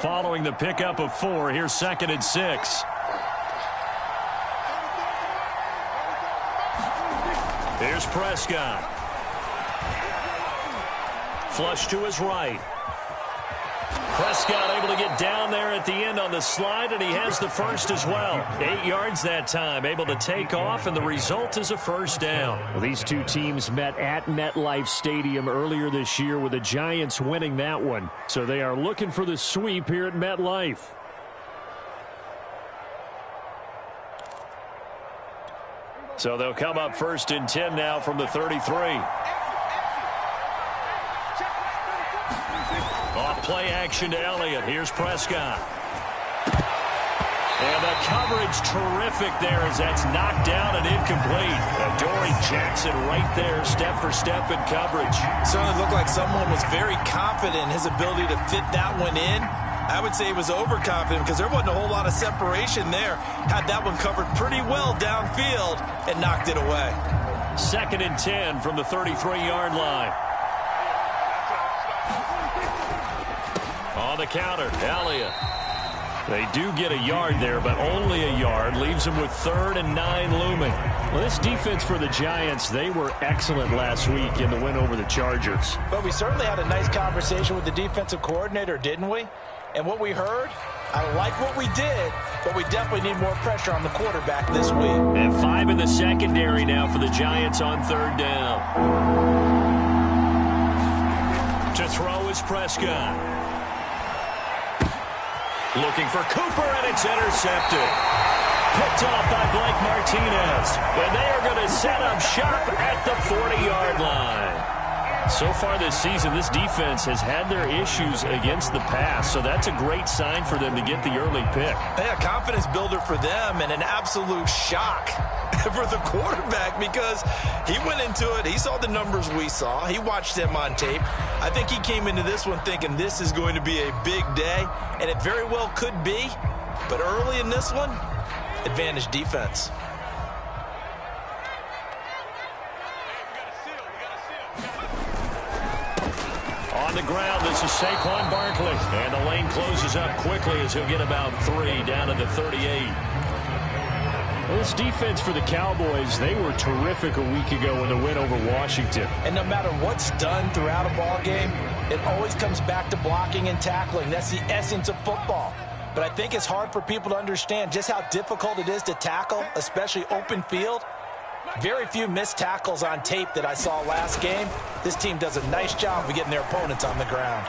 following the pickup of 4. Here's 2nd and 6. Here's Prescott. Flush to his right. Prescott able to get down there at the end on the slide, and he has the first as well. 8 yards that time, able to take off, and the result is a first down. Well, these two teams met at MetLife Stadium earlier this year with the Giants winning that one. So they are looking for the sweep here at MetLife. So they'll come up 1st and 10 now from the 33. Off play action to Elliott. Here's Prescott. And the coverage terrific there as that's knocked down and incomplete. Adoree Jackson right there, step for step in coverage. Certainly looked like someone was very confident in his ability to fit that one in. I would say he was overconfident because there wasn't a whole lot of separation there. Had that one covered pretty well downfield and knocked it away. 2nd and 10 from the 33-yard line. On the counter, Elliott. They do get a yard there, but only a yard. Leaves them with 3rd and 9 looming. Well, this defense for the Giants, they were excellent last week in the win over the Chargers. But we certainly had a nice conversation with the defensive coordinator, didn't we? And what we heard, I like what we did, but we definitely need more pressure on the quarterback this week. And 5 in the secondary now for the Giants on 3rd down. To throw is Prescott. Looking for Cooper, and it's intercepted. Picked off by Blake Martinez. And they are going to set up shop at the 40-yard line. So far this season, this defense has had their issues against the pass, so that's a great sign for them to get the early pick. Yeah, confidence builder for them and an absolute shock for the quarterback because he went into it. He saw the numbers we saw. He watched them on tape. I think he came into this one thinking this is going to be a big day, and it very well could be. But early in this one, advantage defense. On the ground, this is Saquon Barkley. And the lane closes up quickly as he'll get about 3 down to the 38. Well, this defense for the Cowboys, they were terrific a week ago in the win over Washington. And no matter what's done throughout a ball game, it always comes back to blocking and tackling. That's the essence of football. But I think it's hard for people to understand just how difficult it is to tackle, especially open field. Very few missed tackles on tape that I saw last game. This team does a nice job of getting their opponents on the ground.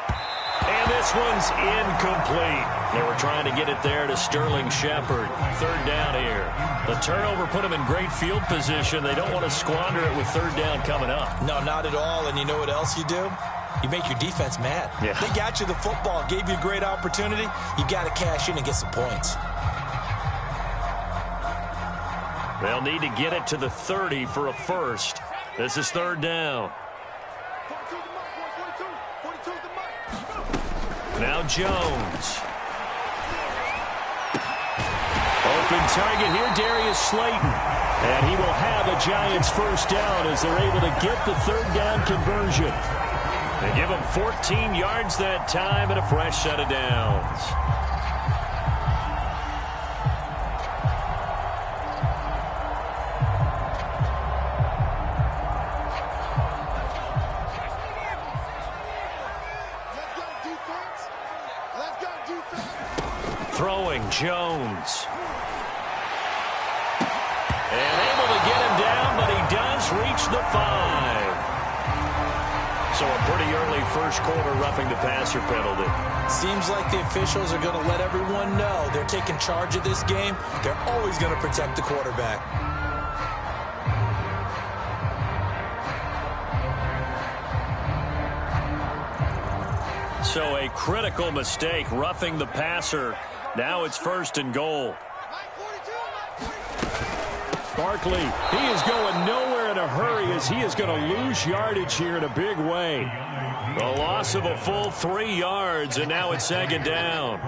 And this one's incomplete. They were trying to get it there to Sterling Shepard. 3rd down here. The turnover put them in great field position. They don't want to squander it with 3rd down coming up. No, not at all. And you know what else you do? You make your defense mad. Yeah. They got you the football, gave you a great opportunity. You got to cash in and get some points. They'll need to get it to the 30 for a first. This is 3rd down. Now Jones. Open target here, Darius Slayton. And he will have a Giants first down as they're able to get the 3rd down conversion. They give him 14 yards that time and a fresh set of downs. Throwing Jones. And able to get him down, but he does reach the 5. So a pretty early first quarter roughing the passer penalty. Seems like the officials are going to let everyone know they're taking charge of this game. They're always going to protect the quarterback. So a critical mistake, roughing the passer. Now it's 1st and goal. Barkley, he is going nowhere in a hurry as he is going to lose yardage here in a big way. The loss of a full 3 yards, and now it's 2nd down.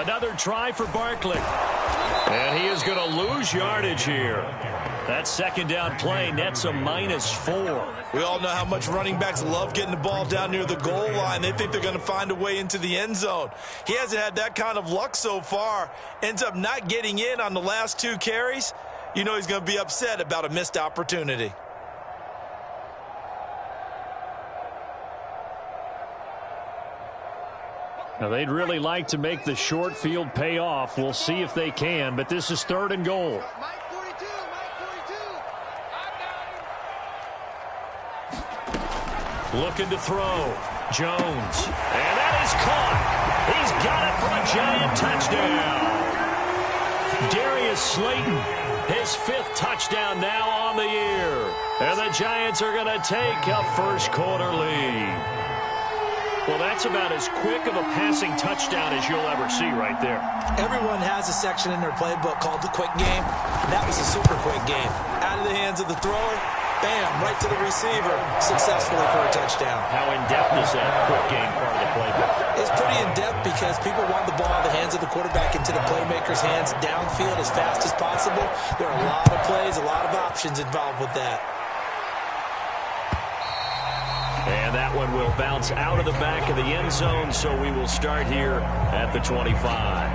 Another try for Barkley. And he is going to lose yardage here. That second down play nets a -4. We all know how much running backs love getting the ball down near the goal line. They think they're going to find a way into the end zone. He hasn't had that kind of luck so far. Ends up not getting in on the last 2 carries. You know he's going to be upset about a missed opportunity. Now, they'd really like to make the short field pay off. We'll see if they can, but this is 3rd and goal. Looking to throw. Jones. And that is caught. He's got it for a Giant touchdown. Darius Slayton, his 5th touchdown now on the year. And the Giants are going to take a first-quarter lead. Well, that's about as quick of a passing touchdown as you'll ever see right there. Everyone has a section in their playbook called the quick game. That was a super quick game. Out of the hands of the thrower, bam, right to the receiver, successfully for a touchdown. How in-depth is that quick game part of the playbook? It's pretty in-depth because people want the ball out of the hands of the quarterback into the playmaker's hands downfield as fast as possible. There are a lot of plays, a lot of options involved with that. And that one will bounce out of the back of the end zone, so we will start here at the 25.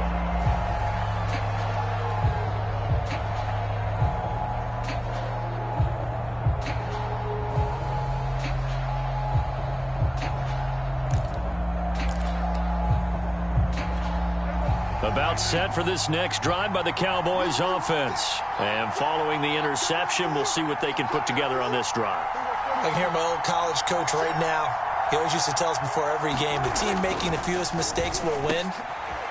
About set for this next drive by the Cowboys offense. And following the interception, we'll see what they can put together on this drive. I can hear my old college coach right now. He always used to tell us before every game, the team making the fewest mistakes will win.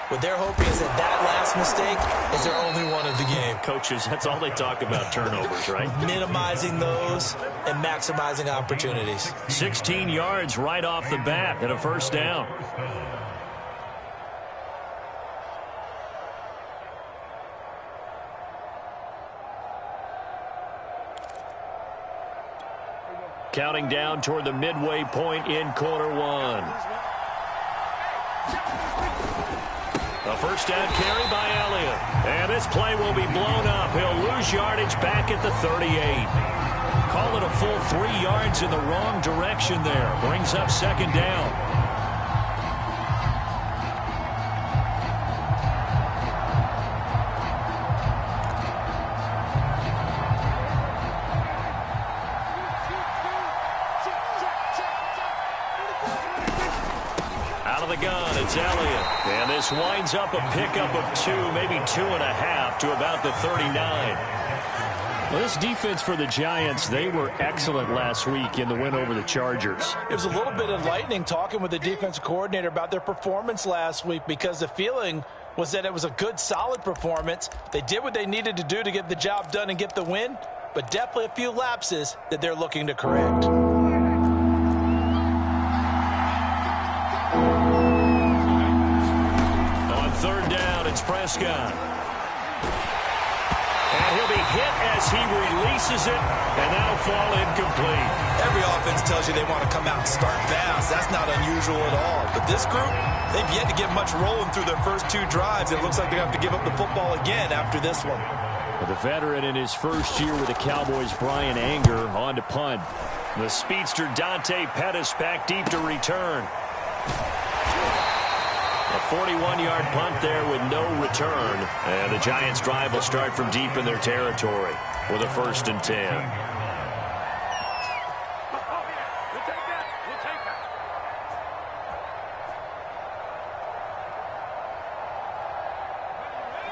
What they're hoping is that last mistake is their only one of the game. Coaches, that's all they talk about, turnovers, right? Minimizing those and maximizing opportunities. 16 yards right off the bat and a first down. Counting down toward the midway point in quarter 1. A first down carry by Elliott. And this play will be blown up. He'll lose yardage back at the 38. Call it a full 3 yards in the wrong direction there. Brings up second down. It's Elliott. And this winds up a pickup of 2, maybe 2.5 to about the 39. Well, this defense for the Giants, they were excellent last week in the win over the Chargers. It was a little bit enlightening talking with the defensive coordinator about their performance last week because the feeling was that it was a good, solid performance. They did what they needed to do to get the job done and get the win, but definitely a few lapses that they're looking to correct. Third down, it's Prescott. And he'll be hit as he releases it, and that'll fall incomplete. Every offense tells you they want to come out and start fast. That's not unusual at all. But this group, they've yet to get much rolling through their first 2 drives. It looks like they're going to have to give up the football again after this one. Well, the veteran in his first year with the Cowboys, Brian Anger, on to punt. The speedster Dante Pettis back deep to return. A 41-yard punt there with no return. And the Giants' drive will start from deep in their territory with a 1st and 10.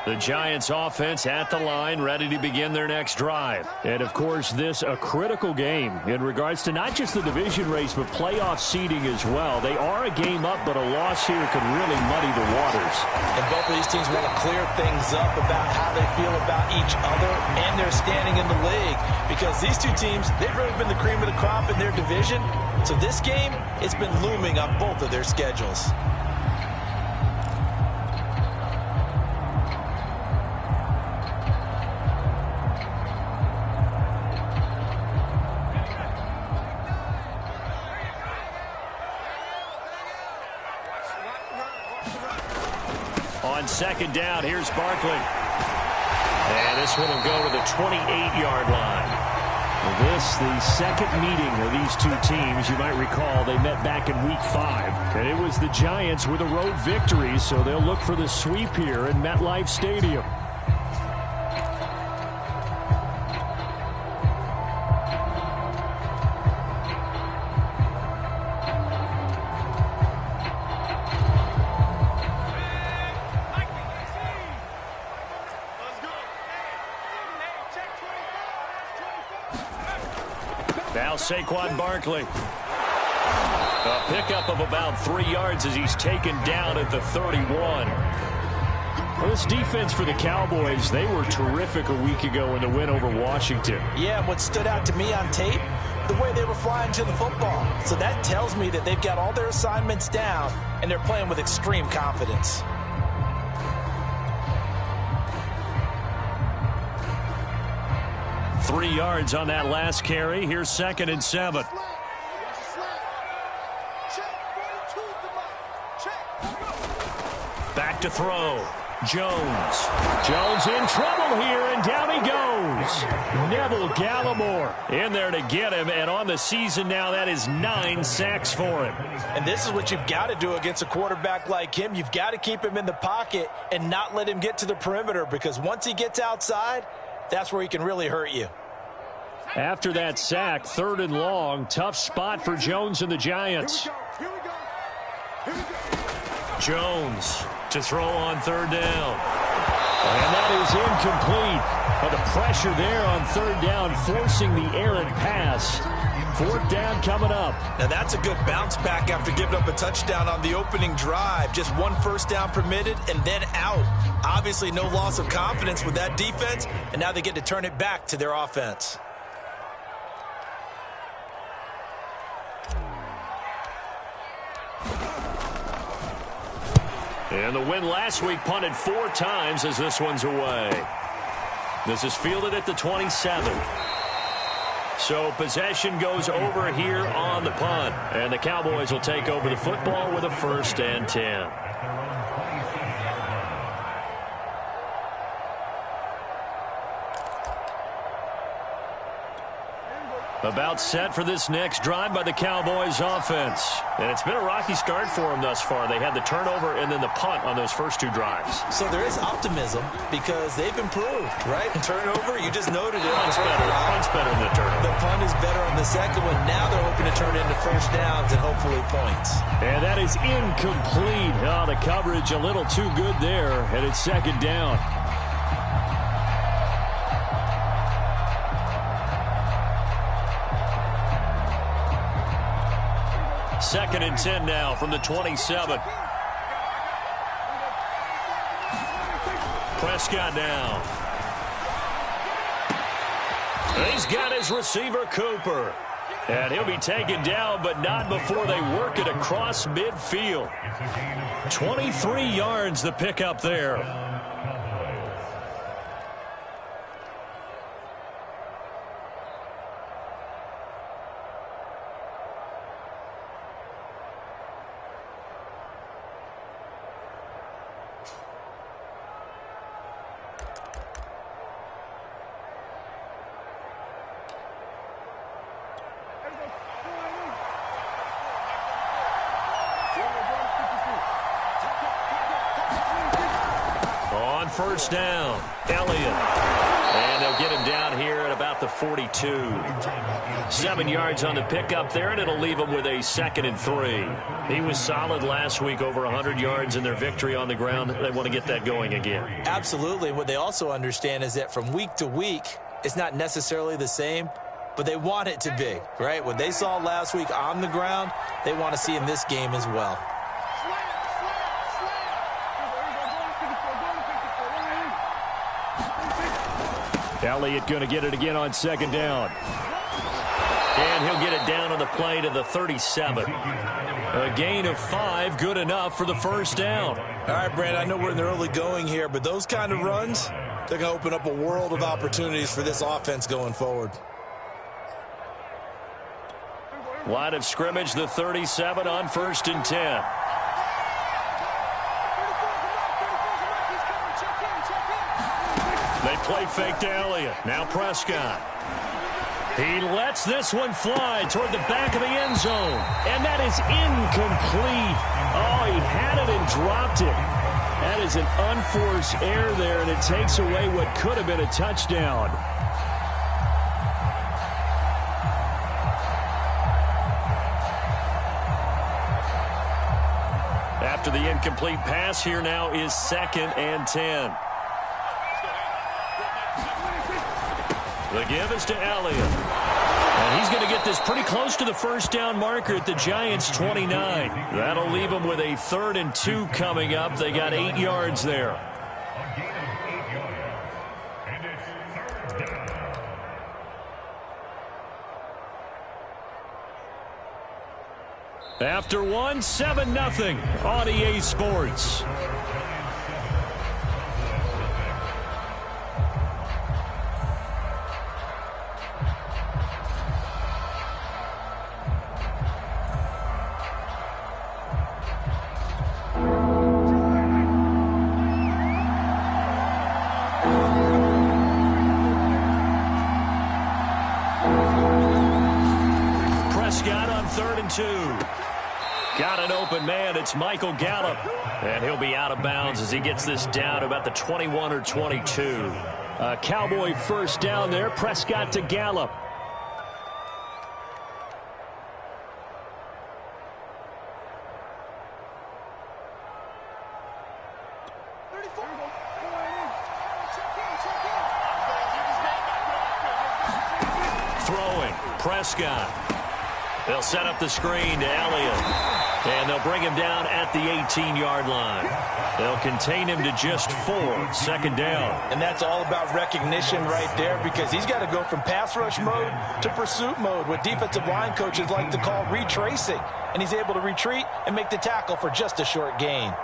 The Giants offense at the line, ready to begin their next drive. And, of course, this a critical game in regards to not just the division race, but playoff seeding as well. They are a game up, but a loss here could really muddy the waters. And both of these teams want to clear things up about how they feel about each other and their standing in the league. Because these two teams, they've really been the cream of the crop in their division. So this game, it's been looming on both of their schedules. on second down. Here's Barkley. And this one will go to the 28-yard line. This, the second meeting of these two teams. You might recall they met back in Week 5. And it was the Giants with a road victory, so they'll look for the sweep here in MetLife Stadium. Now Saquon Barkley. A pickup of about 3 yards as he's taken down at the 31. Well, this defense for the Cowboys, they were terrific a week ago in the win over Washington. Yeah, what stood out to me on tape, the way they were flying to the football. So that tells me that they've got all their assignments down, and they're playing with extreme confidence. Three yards on that last carry. Here's 2nd and 7. Back to throw. Jones. Jones in trouble here, and down he goes. Neville Gallimore in there to get him, and on the season now, that is 9 sacks for him. And this is what you've got to do against a quarterback like him. You've got to keep him in the pocket and not let him get to the perimeter, because once he gets outside, that's where he can really hurt you. After that sack, 3rd and long, tough spot for Jones and the Giants. Jones to throw on 3rd down. And that is incomplete. But the pressure there on 3rd down, forcing the errant pass. 4th down coming up. Now that's a good bounce back after giving up a touchdown on the opening drive. Just 1 first down permitted and then out. Obviously no loss of confidence with that defense, and now they get to turn it back to their offense. And the win last week punted 4 times as this one's away. This is fielded at the 27. So possession goes over here on the punt. And the Cowboys will take over the football with a 1st and 10. About set for this next drive by the Cowboys offense. And it's been a rocky start for them thus far. They had the turnover and then the punt on those first 2 drives. So there is optimism because they've improved, right? Turnover, you just noted it. Punt's better than the turnover. The punt is better on the second one. Now they're hoping to turn it into first downs and hopefully points. And that is incomplete. Oh, the coverage a little too good there. And it's 2nd down. Second and 10 now from the 27. Prescott now. He's got his receiver, Cooper. And he'll be taken down, but not before they work it across midfield. 23 yards the pickup there. First down, Elliott. And they'll get him down here at about the 42. 7 yards on the pickup there, and it'll leave him with a 2nd and 3. He was solid last week, over 100 yards in their victory on the ground. They want to get that going again. Absolutely. And what they also understand is that from week to week, it's not necessarily the same, but they want it to be, right? What they saw last week on the ground, they want to see in this game as well. Elliott going to get it again on 2nd down. And he'll get it down on the play to the 37. A gain of 5, good enough for the first down. All right, Brand, I know we're in the early going here, but those kind of runs, they're going to open up a world of opportunities for this offense going forward. Line of scrimmage, the 37 on 1st and 10. Play fake to Elliott. Now Prescott. He lets this one fly toward the back of the end zone. And that is incomplete. Oh, he had it and dropped it. That is an unforced error there, and it takes away what could have been a touchdown. After the incomplete pass, here now is 2nd and 10. The give is to Elliott. And he's going to get this pretty close to the first down marker at the Giants' 29. That'll leave them with a 3rd and 2 coming up. They got 8 yards there. After one, 7-0 on EA Sports. Prescott on 3rd and 2. Got an open man. It's Michael Gallup. And he'll be out of bounds as he gets this down about the 21 or 22. A Cowboy first down there. Prescott to Gallup. Throwing. Prescott. They'll set up the screen to Elliott. And they'll bring him down at the 18-yard line. They'll contain him to just 4, 2nd down. And that's all about recognition right there, because he's got to go from pass rush mode to pursuit mode, what defensive line coaches like to call retracing. And he's able to retreat and make the tackle for just a short gain.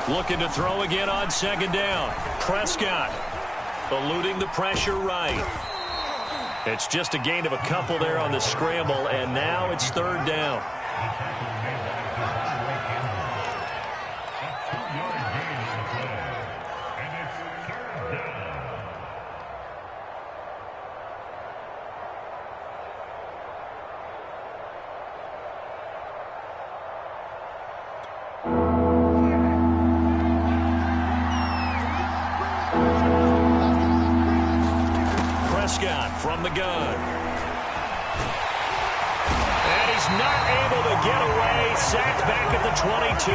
Looking to throw again on 2nd down. Prescott eluding the pressure right. It's just a gain of a couple there on the scramble, and now it's 3rd down. From the gun. And he's not able to get away. Sacked back at the 22.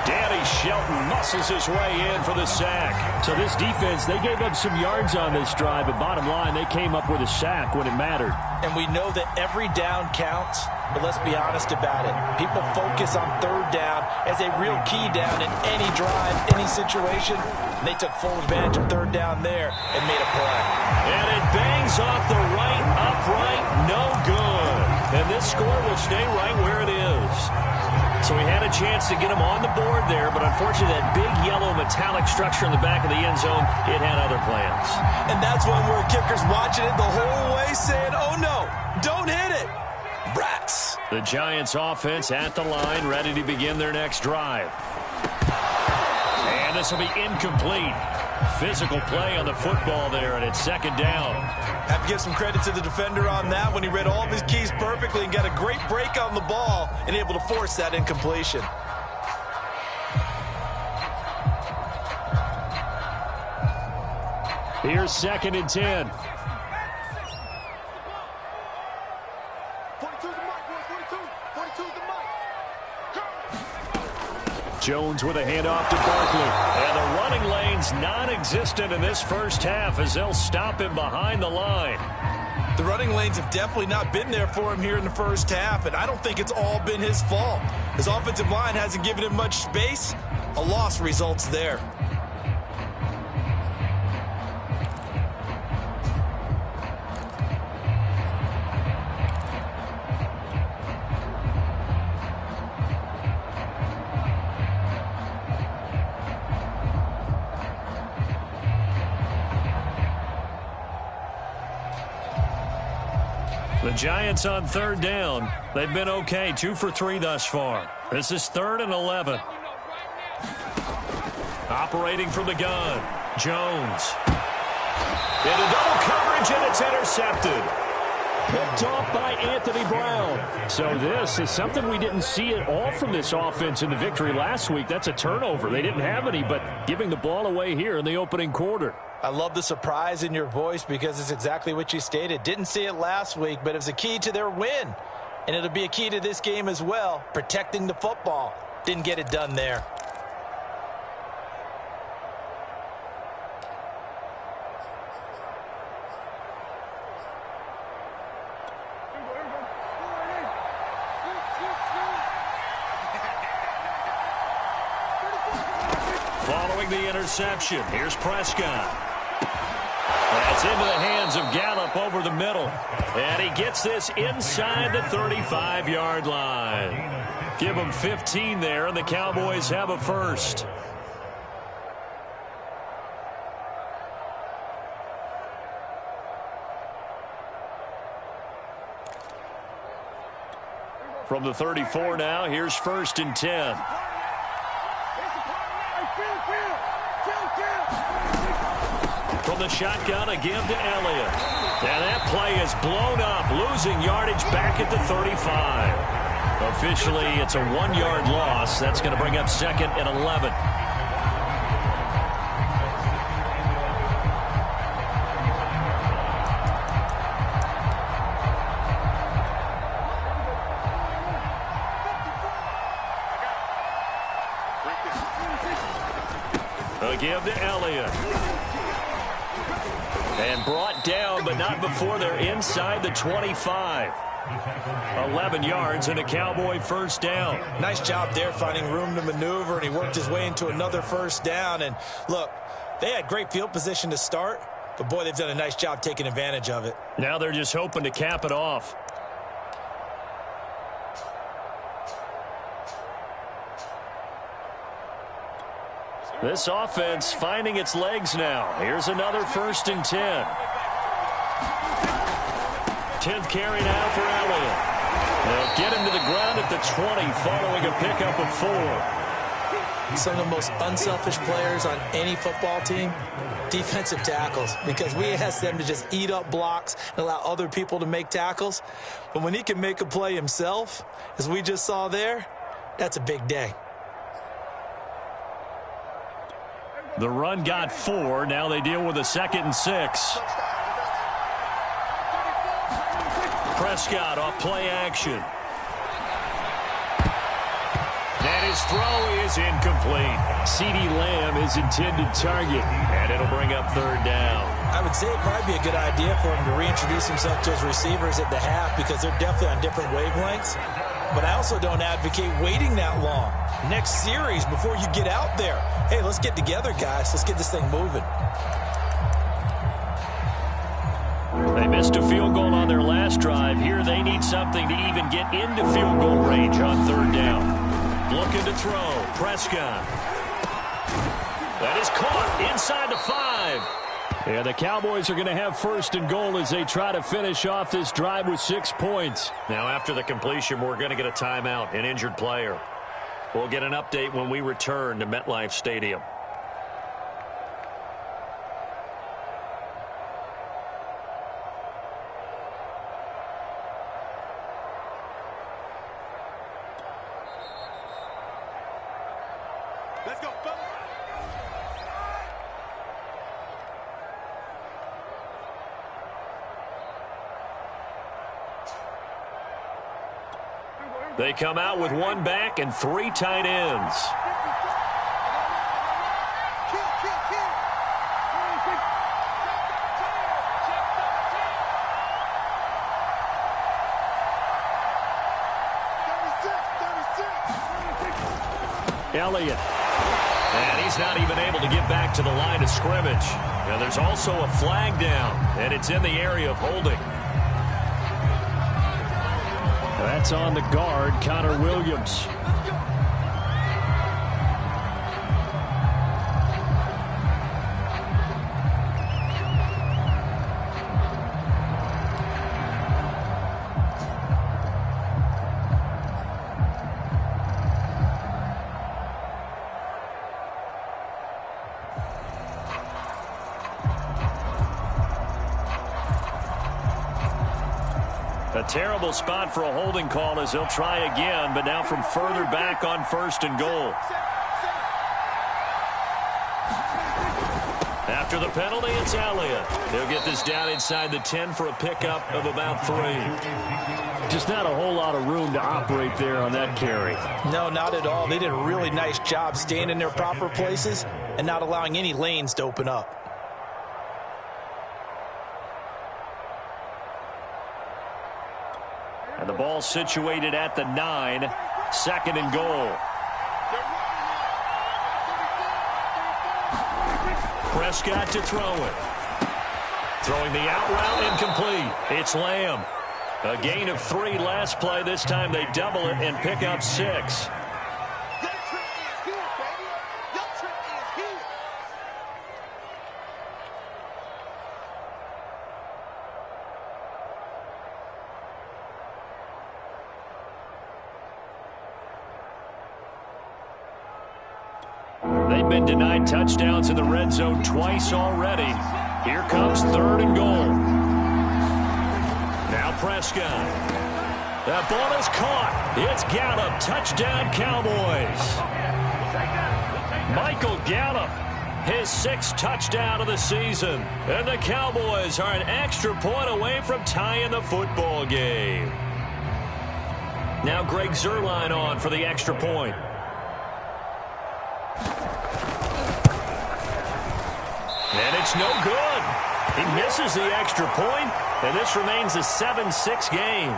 Danny Shelton muscles his way in for the sack. So this defense, they gave up some yards on this drive, but bottom line, they came up with a sack when it mattered. And we know that every down counts, but let's be honest about it. People focus on 3rd down as a real key down in any drive, any situation. And they took full advantage of 3rd down there and made a play. And it bangs off the right upright, no good. And this score will stay right where it is. So he had a chance to get him on the board there, but unfortunately that big yellow metallic structure in the back of the end zone, it had other plans. And that's when we're kickers watching it the whole way saying, oh no, don't hit it. Brats. The Giants offense at the line, ready to begin their next drive. And this will be incomplete. Physical play on the football there, and it's 2nd down. Have to give some credit to the defender on that when he read all of his keys perfectly and got a great break on the ball and able to force that incompletion. Here's 2nd and 10. Jones with a handoff to Barkley. And the running lane's non-existent in this first half as they'll stop him behind the line. The running lanes have definitely not been there for him here in the first half, and I don't think it's all been his fault. His offensive line hasn't given him much space. A loss results there. The Giants on third down. They've been okay, 2 for 3 thus far. This is 3rd and 11. Operating from the gun, Jones. Into double coverage, and it's intercepted. Picked off by Anthony Brown. So this is something we didn't see at all from this offense in the victory last week. That's a turnover. They didn't have any, but giving the ball away here in the opening quarter. I love the surprise in your voice because it's exactly what you stated. Didn't see it last week, but it was a key to their win. And it'll be a key to this game as well, protecting the football. Didn't get it done there. Following the interception, here's Prescott. That's into the hands of Gallup over the middle. And he gets this inside the 35-yard line. Give him 15 there, and the Cowboys have a first. From the 34 now, here's 1st and 10. From the shotgun, a give to Elliott. And that play is blown up, losing yardage back at the 35. Officially, it's a 1-yard loss. That's going to bring up 2nd and 11. A give to Elliott. And brought down, but not before they're inside the 25. 11 yards and a Cowboy first down. Nice job there finding room to maneuver, and he worked his way into another first down. And look, they had great field position to start, but boy, they've done a nice job taking advantage of it. Now they're just hoping to cap it off. This offense finding its legs now. Here's another 1st and 10. 10th carry now for Elliott. They'll get him to the ground at the 20 following a pickup of 4. Some of the most unselfish players on any football team, defensive tackles, because we ask them to just eat up blocks and allow other people to make tackles. But when he can make a play himself, as we just saw there, that's a big day. The run got 4. Now they deal with a 2nd and 6. Prescott off play action. And his throw is incomplete. CeeDee Lamb is intended target, and it'll bring up 3rd down. I would say it'd probably be a good idea for him to reintroduce himself to his receivers at the half because they're definitely on different wavelengths. But I also don't advocate waiting that long. Next series before you get out there. Hey, let's get together, guys. Let's get this thing moving. They missed a field goal on their last drive. Here they need something to even get into field goal range on 3rd down. Looking to throw. Prescott. That is caught inside the 5. Yeah, the Cowboys are going to have 1st and goal as they try to finish off this drive with 6 points. Now, after the completion, we're going to get a timeout, an injured player. We'll get an update when we return to MetLife Stadium. Let's go, fellas. They come out with 1 back and 3 tight ends. Elliott. And he's not even able to get back to the line of scrimmage. And there's also a flag down, and it's in the area of holding. That's on the guard, Connor Williams. A terrible spot for a holding call as they'll try again, but now from further back on 1st and goal. After the penalty, it's Elliott. He'll get this down inside the 10 for a pickup of about 3. Just not a whole lot of room to operate there on that carry. No, not at all. They did a really nice job staying in their proper places and not allowing any lanes to open up. And the ball situated at the 9, 2nd and goal. Prescott to throw it. Throwing the out route, incomplete. It's Lamb. A gain of 3 last play. This time they double it and pick up 6. They've been denied touchdowns in the red zone twice already. Here comes 3rd and goal. Now Prescott. That ball is caught. It's Gallup. Touchdown, Cowboys. Michael Gallup, his 6th touchdown of the season. And the Cowboys are an extra point away from tying the football game. Now Greg Zuerlein on for the extra point. And it's no good. He misses the extra point, and this remains a 7-6 game.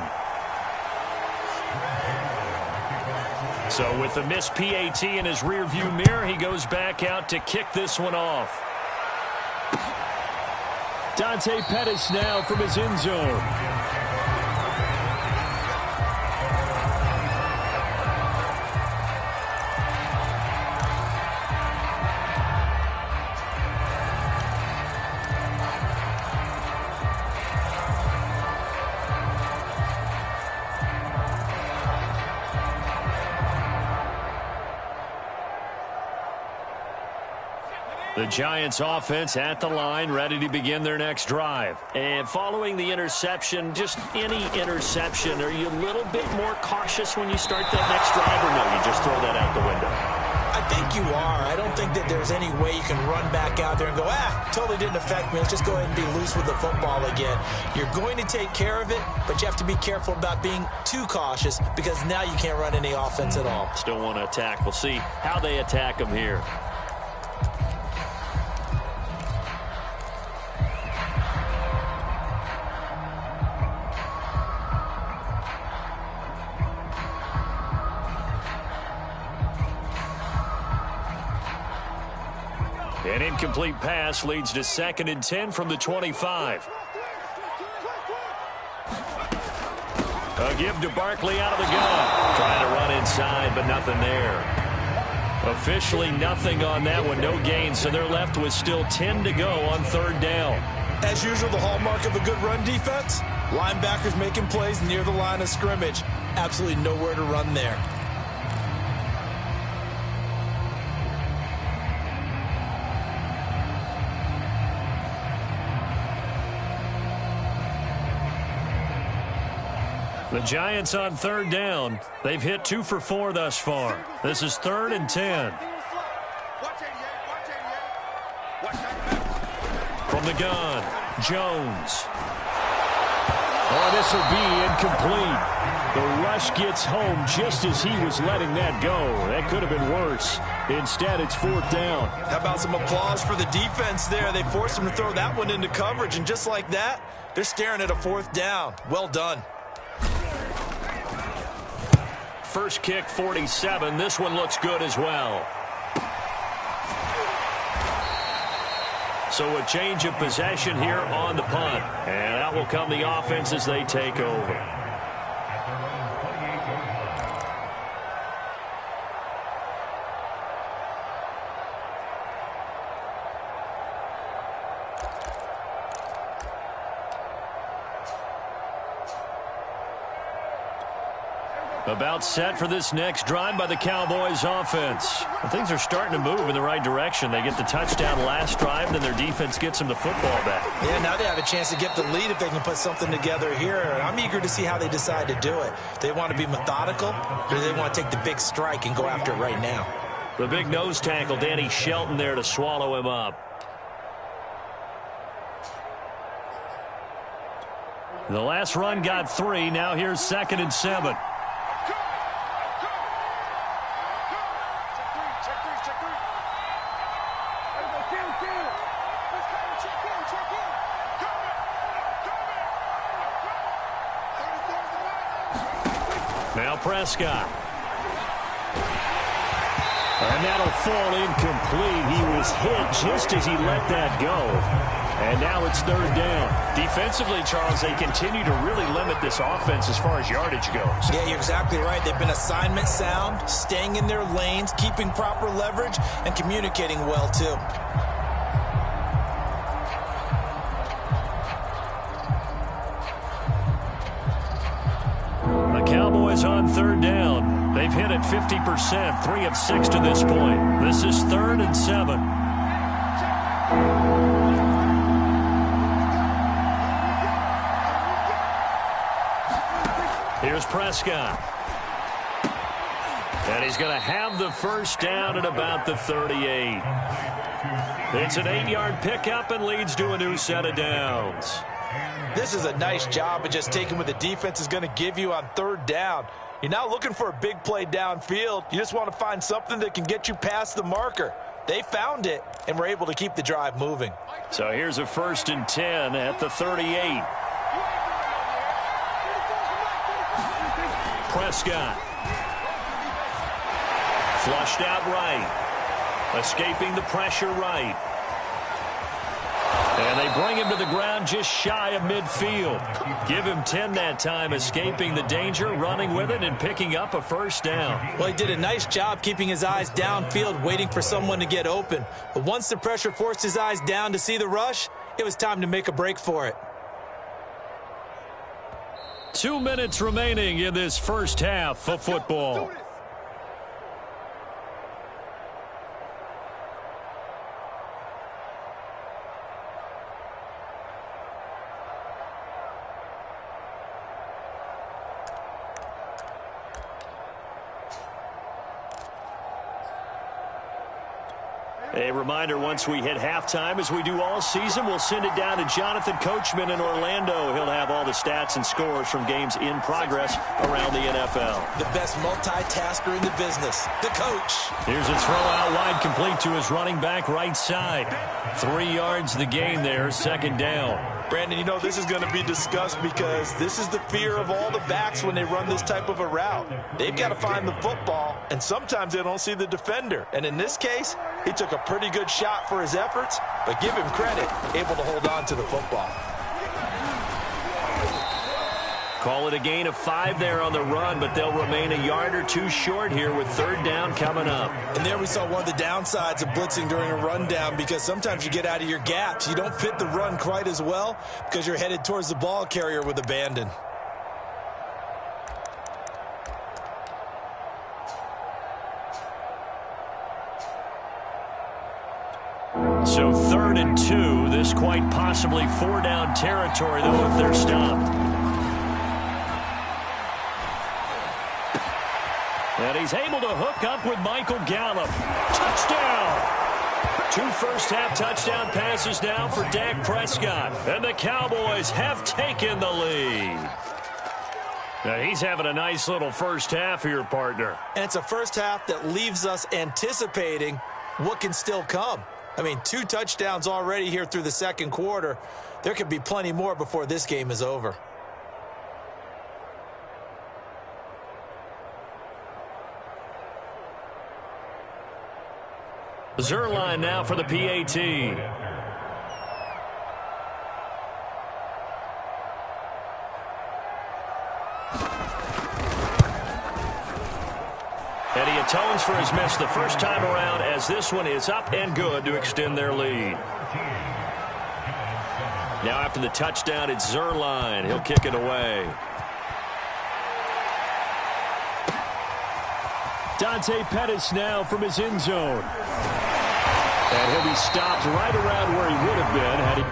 So with the missed PAT in his rearview mirror, he goes back out to kick this one off. Dante Pettis now from his end zone. The Giants offense at the line, ready to begin their next drive. And following the interception, just any interception, are you a little bit more cautious when you start that next drive, or no, you just throw that out the window? I think you are. I don't think that there's any way you can run back out there and go, totally didn't affect me. Let's just go ahead and be loose with the football again. You're going to take care of it, but you have to be careful about being too cautious because now you can't run any offense at all. Still want to attack. We'll see how they attack them here. An incomplete pass leads to 2nd and 10 from the 25. A give to Barkley out of the gun. Trying to run inside, but nothing there. Officially nothing on that one, no gain, so they're left with still 10 to go on 3rd down. As usual, the hallmark of a good run defense, linebackers making plays near the line of scrimmage. Absolutely nowhere to run there. The Giants on 3rd down. They've hit 2 for 4 thus far. This is 3rd and 10. From the gun, Jones. Oh, this will be incomplete. The rush gets home just as he was letting that go. That could have been worse. Instead, it's 4th down. How about some applause for the defense there? They forced him to throw that one into coverage, and just like that, they're staring at a 4th down. Well done. First kick, 47. This one looks good as well. So a change of possession here on the punt. And out will come the offense as they take over. About set for this next drive by the Cowboys offense. Well, things are starting to move in the right direction. They get the touchdown last drive, then their defense gets them the football back. Yeah, now they have a chance to get the lead if they can put something together here. I'm eager to see how they decide to do it. They want to be methodical, or do they want to take the big strike and go after it right now? The big nose tackle, Danny Shelton, there to swallow him up. The last run got 3. Now here's 2nd and 7. Now Prescott. And that'll fall incomplete. He was hit just as he let that go. And now it's 3rd down. Defensively, Charles, they continue to really limit this offense as far as yardage goes. Yeah, you're exactly right. They've been assignment sound, staying in their lanes, keeping proper leverage, and communicating well, too. Cowboys on 3rd down. They've hit it 50%, 3 of 6 to this point. This is 3rd and 7. Here's Prescott. And he's going to have the first down at about the 38. It's an 8-yard pickup and leads to a new set of downs. This is a nice job of just taking what the defense is going to give you on 3rd down. You're not looking for a big play downfield. You just want to find something that can get you past the marker. They found it and were able to keep the drive moving. So here's a 1st and 10 at the 38. Prescott. Flushed out right. Escaping the pressure right. And they bring him to the ground just shy of midfield. Give him 10 that time, escaping the danger, running with it, and picking up a 1st down. Well, he did a nice job keeping his eyes downfield, waiting for someone to get open. But once the pressure forced his eyes down to see the rush, it was time to make a break for it. 2 minutes remaining in this first half of football. A reminder, once we hit halftime, as we do all season, we'll send it down to Jonathan Coachman in Orlando. He'll have all the stats and scores from games in progress around the NFL. The best multitasker in the business, the coach. Here's a throw out wide, complete to his running back right side. 3 yards the gain there, 2nd down. Brandon, you know this is going to be discussed because this is the fear of all the backs when they run this type of a route. They've got to find the football, and sometimes they don't see the defender. And in this case, he took a pretty good shot for his efforts, but give him credit, able to hold on to the football. Call it a gain of 5 there on the run, but they'll remain a yard or 2 short here with 3rd down coming up. And there we saw one of the downsides of blitzing during a rundown, because sometimes you get out of your gaps. You don't fit the run quite as well because you're headed towards the ball carrier with abandon. So 3rd and 2, this quite possibly 4-down territory, though, if they're stopped. And he's able to hook up with Michael Gallup. Touchdown! 2 first-half touchdown passes now for Dak Prescott. And the Cowboys have taken the lead. Now he's having a nice little first half here, partner. And it's a first half that leaves us anticipating what can still come. I mean, 2 touchdowns already here through the 2nd quarter. There could be plenty more before this game is over. Zuerlein now for the PAT. And he atones for his miss the first time around, as this one is up and good to extend their lead. Now after the touchdown, it's Zuerlein. He'll kick it away. Dante Pettis now from his end zone. And he'll be stopped right around where he would have been had he...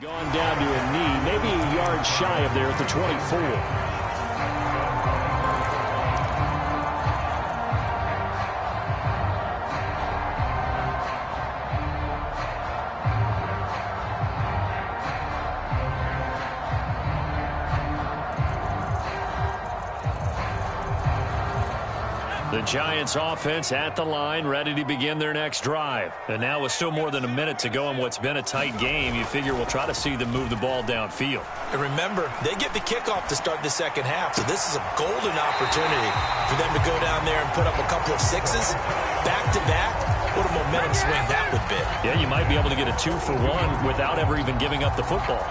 Gone down to a knee, maybe a yard shy of there at the 24. The Giants offense at the line, ready to begin their next drive. And now with still more than a minute to go in what's been a tight game, you figure we'll try to see them move the ball downfield. And remember, they get the kickoff to start the second half, so this is a golden opportunity for them to go down there and put up a couple of sixes back-to-back. What a momentum swing that would be. Yeah, you might be able to get a 2-for-1 without ever even giving up the football.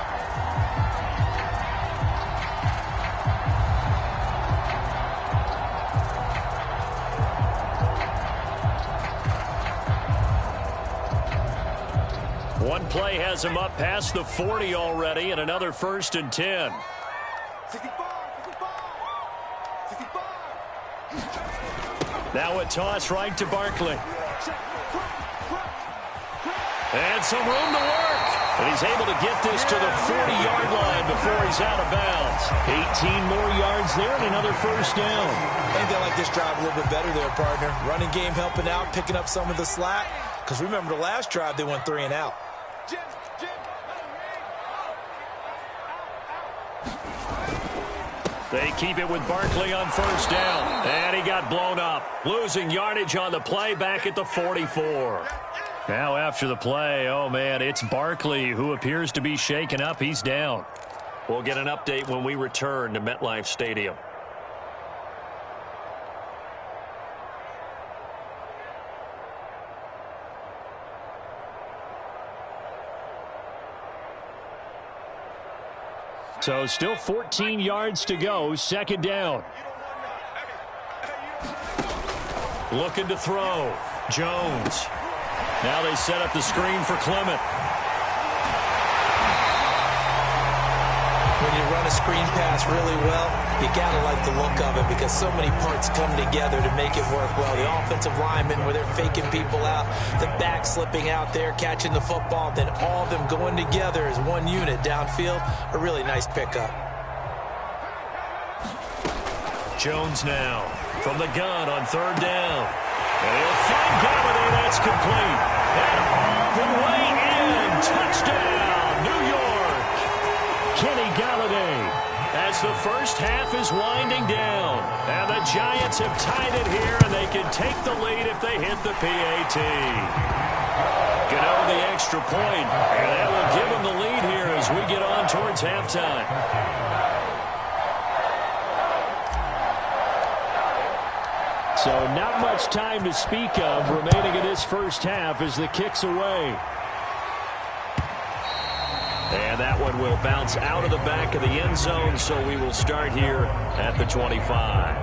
One play has him up past the 40 already, and another 1st and 10. 65. Now a toss right to Barkley. And some room to work. And he's able to get this to the 40-yard line before he's out of bounds. 18 more yards there and another 1st down. I think they like this drive a little bit better there, partner. Running game helping out, picking up some of the slack. Because remember, the last drive they went 3 and out. They keep it with Barkley on 1st down. And he got blown up. Losing yardage on the play back at the 44. Now after the play, oh man, it's Barkley who appears to be shaken up. He's down. We'll get an update when we return to MetLife Stadium. So still 14 yards to go, 2nd down. Looking to throw. Jones. Now they set up the screen for Clement. When you run a screen pass really well, you got to like the look of it because so many parts come together to make it work well. The offensive linemen where they're faking people out, the back slipping out there, catching the football, then all of them going together as one unit downfield. A really nice pickup. Jones now from the gun on 3rd down. And he'll find Galladay. That's complete. And all the way in. Touchdown, New York. Kenny Galladay as the first half is winding down. And the Giants have tied it here, and they can take the lead if they hit the PAT. Gano the extra point, and that will give them the lead here as we get on towards halftime. So not much time to speak of remaining in this first half as the kick's away. And that one will bounce out of the back of the end zone, so we will start here at the 25.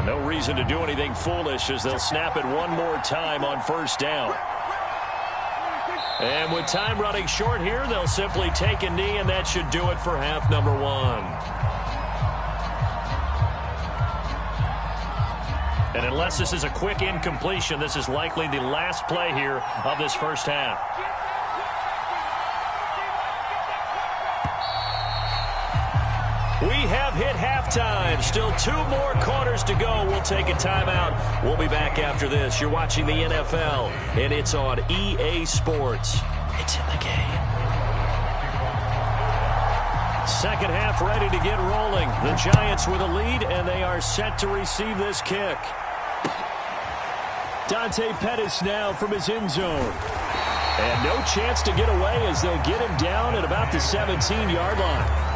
No reason to do anything foolish as they'll snap it one more time on 1st down. And with time running short here, they'll simply take a knee, and that should do it for half number 1. And unless this is a quick incompletion, this is likely the last play here of this first half. We have hit halftime. Still 2 more quarters to go. We'll take a timeout. We'll be back after this. You're watching the NFL, and it's on EA Sports. It's in the game. Second half ready to get rolling. The Giants with a lead, and they are set to receive this kick. Dante Pettis now from his end zone. And no chance to get away as they'll get him down at about the 17-yard line.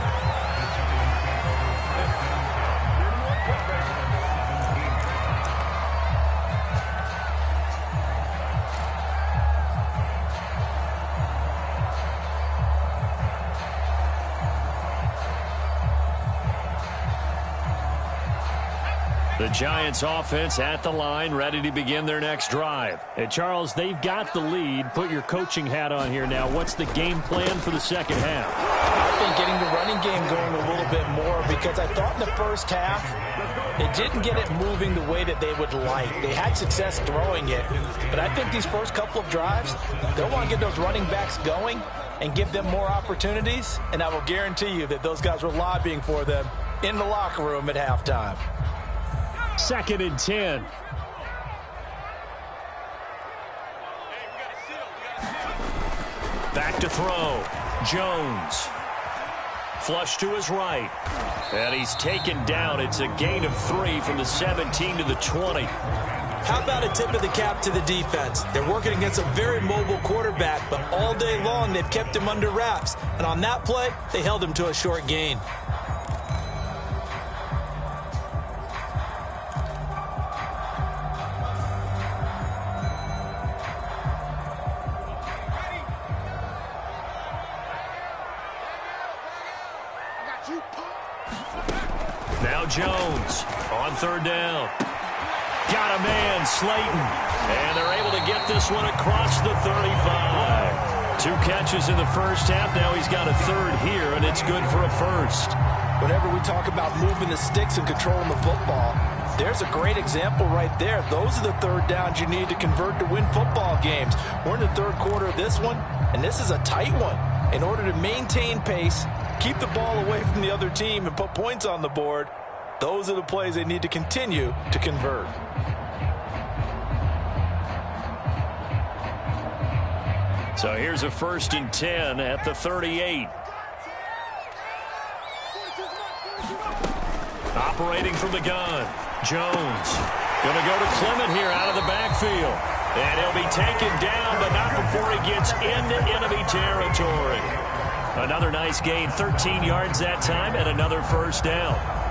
The Giants offense at the line, ready to begin their next drive. And Charles, they've got the lead. Put your coaching hat on here now. What's the game plan for the second half? I think getting the running game going a little bit more, because I thought in the first half it didn't get it moving the way that they would like. They had success throwing it, but I think these first couple of drives, they'll want to get those running backs going and give them more opportunities, and I will guarantee you that those guys were lobbying for them in the locker room at halftime. 2nd and 10. Back to throw. Jones. Flush to his right. And he's taken down. It's a gain of 3 from the 17 to the 20. How about a tip of the cap to the defense? They're working against a very mobile quarterback, but all day long they've kept him under wraps. And on that play, they held him to a short gain. Now Jones on 3rd down. Got a man, Slayton. And they're able to get this one across the 35. 2 catches in the first half. Now he's got a 3rd here, and it's good for a 1st. Whenever we talk about moving the sticks and controlling the football, there's a great example right there. Those are the 3rd downs you need to convert to win football games. We're in the 3rd quarter of this one, and this is a tight one. In order to maintain pace, keep the ball away from the other team, and put points on the board, those are the plays they need to continue to convert. So here's a 1st and 10 at the 38. Operating from the gun. Jones going to go to Clement here out of the backfield. And he'll be taken down, but not before he gets into enemy territory. Another nice gain, 13 yards that time, and another 1st down.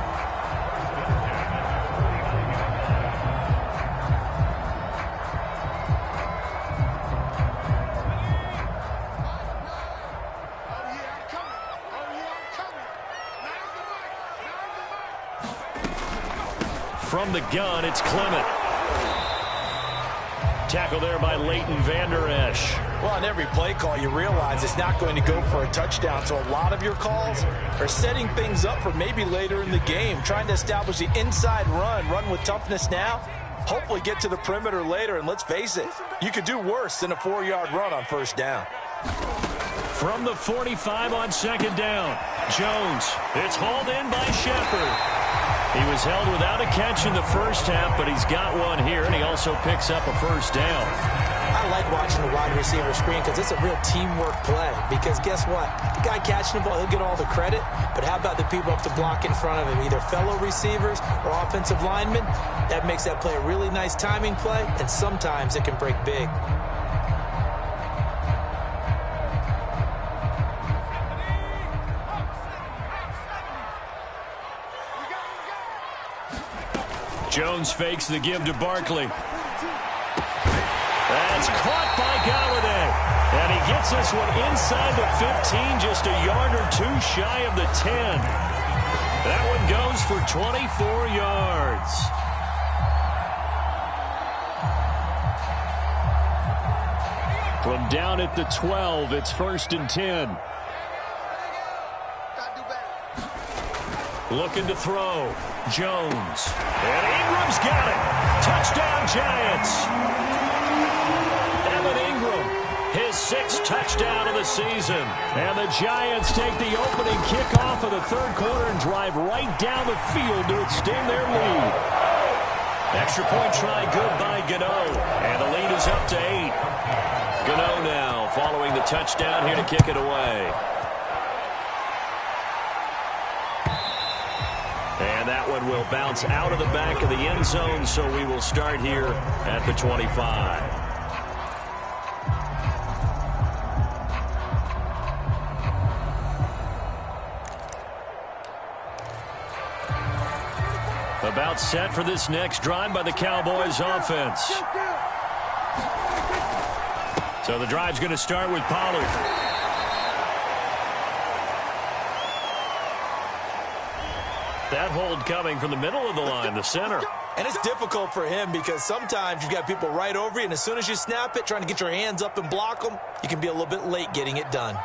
From the gun, it's Clement. Tackle there by Leighton Vander Esch. Well, on every play call, you realize it's not going to go for a touchdown. So a lot of your calls are setting things up for maybe later in the game, trying to establish the inside run with toughness now, hopefully get to the perimeter later. And let's face it, you could do worse than a 4-yard run on 1st down. From the 45 on 2nd down, Jones. It's hauled in by Shepard. He was held without a catch in the first half, but he's got one here, and he also picks up a 1st down. I like watching the wide receiver screen because it's a real teamwork play. Because guess what? The guy catching the ball, he'll get all the credit. But how about the people up to block in front of him, either fellow receivers or offensive linemen? That makes that play a really nice timing play, and sometimes it can break big. Jones fakes the give to Barkley. That's caught by Golladay. And he gets this one inside the 15, just a yard or 2 shy of the 10. That one goes for 24 yards. From down at the 12, it's 1st and 10. Looking to throw. Jones. And Ingram's got it. Touchdown, Giants. Evan Ingram, his 6th touchdown of the season. And the Giants take the opening kickoff of the 3rd quarter and drive right down the field to extend their lead. Extra point try good by Gano. And the lead is up to 8. Gano now following the touchdown here to kick it away. And that one will bounce out of the back of the end zone, so we will start here at the 25. About set for this next drive by the Cowboys offense. So the drive's going to start with Pollard. That hold coming from the middle of the line, the center. And it's difficult for him because sometimes you've got people right over you, and as soon as you snap it, trying to get your hands up and block them, you can be a little bit late getting it done.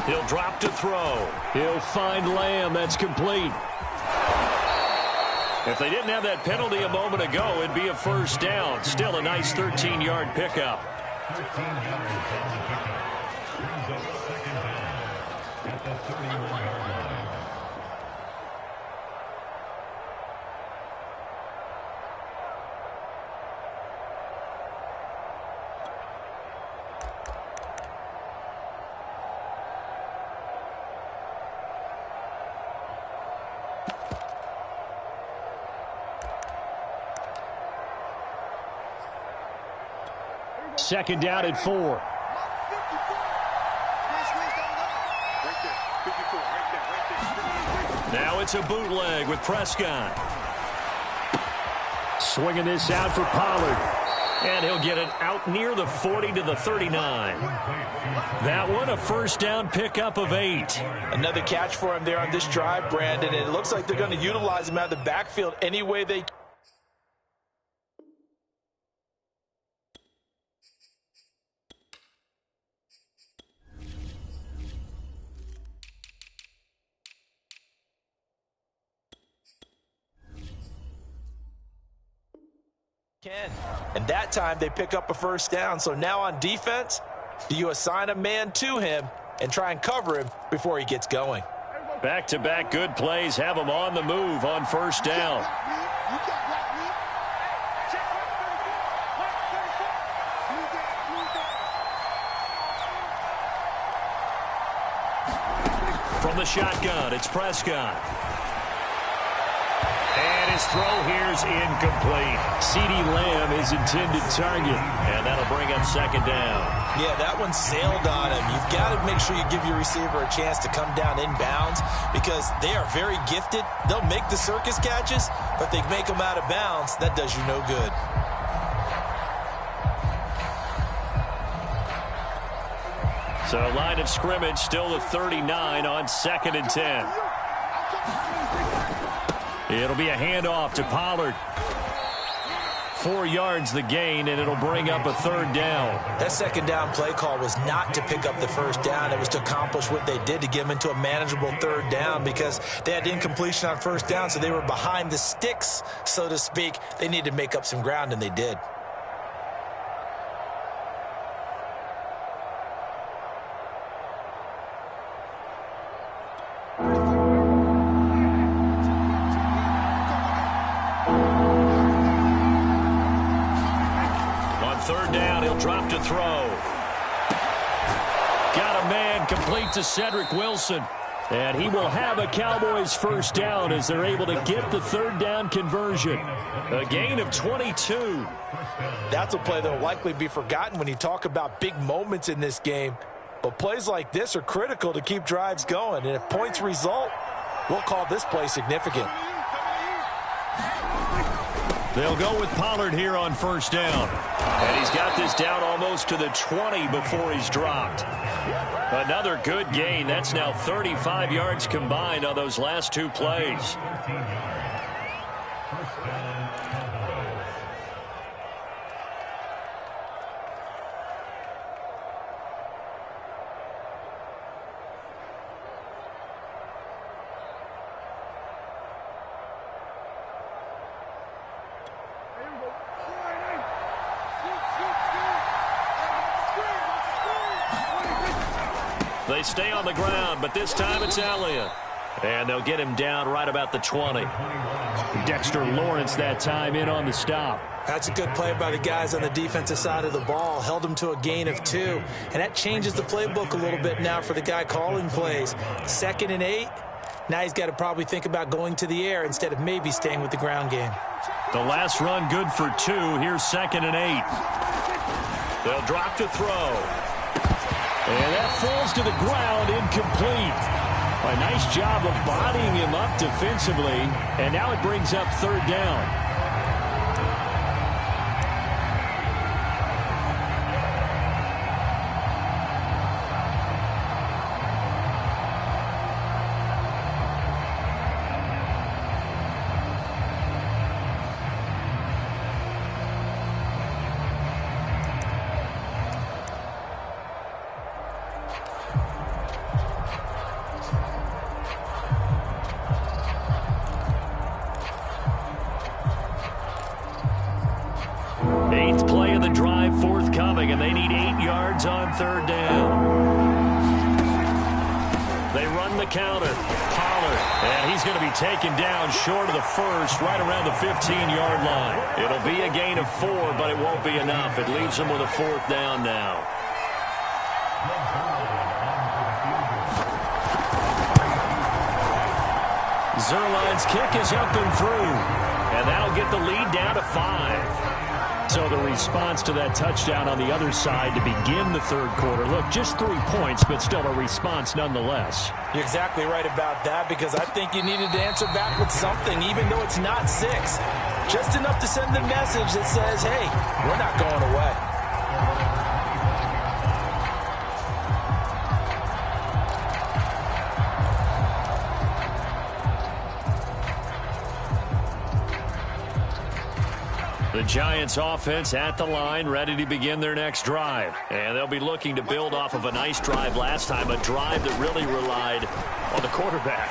He'll drop to throw. He'll find Lamb. That's complete. If they didn't have that penalty a moment ago, it'd be a first down. Still a nice 13-yard pickup. 13 yards on the pickup. Brings up second down at the 31-yard line. Second down at 4. Now it's a bootleg with Prescott. Swinging this out for Pollard. And he'll get it out near the 40 to the 39. That one, a first down pickup of 8. Another catch for him there on this drive, Brandon. And it looks like they're going to utilize him out of the backfield any way they can. And that time they pick up a first down. So now on defense, do you assign a man to him and try and cover him before he gets going? Back-to-back good plays have him on the move on first down. From the shotgun, it's Prescott. And his throw here's incomplete. CeeDee Lamb is intended target. And that'll bring up second down. Yeah, that one sailed on him. You've got to make sure you give your receiver a chance to come down inbounds because they are very gifted. They'll make the circus catches, but they make them out of bounds. That does you no good. So line of scrimmage still the 39 on 2nd and 10. It'll be a handoff to Pollard. 4 yards the gain, and it'll bring up a third down. That second down play call was not to pick up the first down. It was to accomplish what they did to get them into a manageable third down because they had incompletion on first down, so they were behind the sticks, so to speak. They needed to make up some ground, and they did. Third down, he'll drop to throw. Got a man complete to Cedric Wilson. And he will have a Cowboys first down as they're able to get the third down conversion. A gain of 22. That's a play that will likely be forgotten when you talk about big moments in this game. But plays like this are critical to keep drives going. And if points result, we'll call this play significant. They'll go with Pollard here on first down. And he's got this down almost to the 20 before he's dropped. Another good gain. That's now 35 yards combined on those last 2 plays. They stay on the ground, but this time it's Elliott. And they'll get him down right about the 20. Dexter Lawrence that time in on the stop. That's a good play by the guys on the defensive side of the ball. Held him to a gain of 2. And that changes the playbook a little bit now for the guy calling plays. 2nd and 8. Now he's got to probably think about going to the air instead of maybe staying with the ground game. The last run good for 2. Here's 2nd and 8. They'll drop to throw. And that falls to the ground, incomplete. A nice job of bodying him up defensively. And now it brings up 3rd down. Forthcoming, and they need 8 yards on 3rd down. They run the counter. Pollard, and he's going to be taken down short of the first, right around the 15-yard line. It'll be a gain of 4, but it won't be enough. It leaves them with a 4th down now. Zuerlein's kick is up and through, and that'll get the lead down to 5. So the response to that touchdown on the other side to begin the 3rd quarter. Look, just 3 points, but still a response nonetheless. You're exactly right about that, because I think you needed to answer back with something, even though it's not 6. Just enough to send the message that says, hey, we're not going away. The Giants offense at the line, ready to begin their next drive. And they'll be looking to build off of a nice drive last time, a drive that really relied on the quarterback.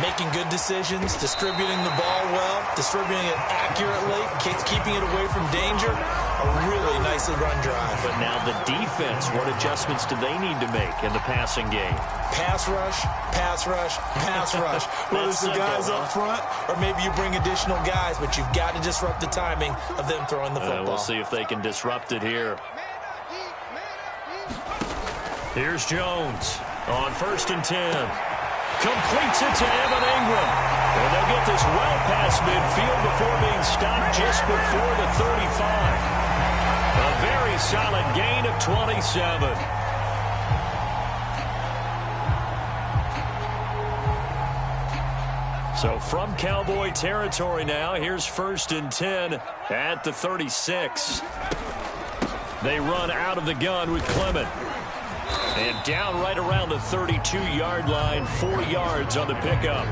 Making good decisions, distributing the ball well, distributing it accurately, keeping it away from danger. A really nicely run drive. But now the defense, what adjustments do they need to make in the passing game? Pass rush, pass rush, pass rush. Whether it's the guys up front or maybe you bring additional guys, but you've got to disrupt the timing of them throwing the football. We'll see if they can disrupt it here. Here's Jones on 1st and 10. Completes it to Evan Ingram. And they'll get this well past midfield before being stopped just before the 35. A very solid gain of 27. So from Cowboy territory now, here's 1st and 10 at the 36. They run out of the gun with Clement. And down right around the 32-yard line, 4 yards on the pickup.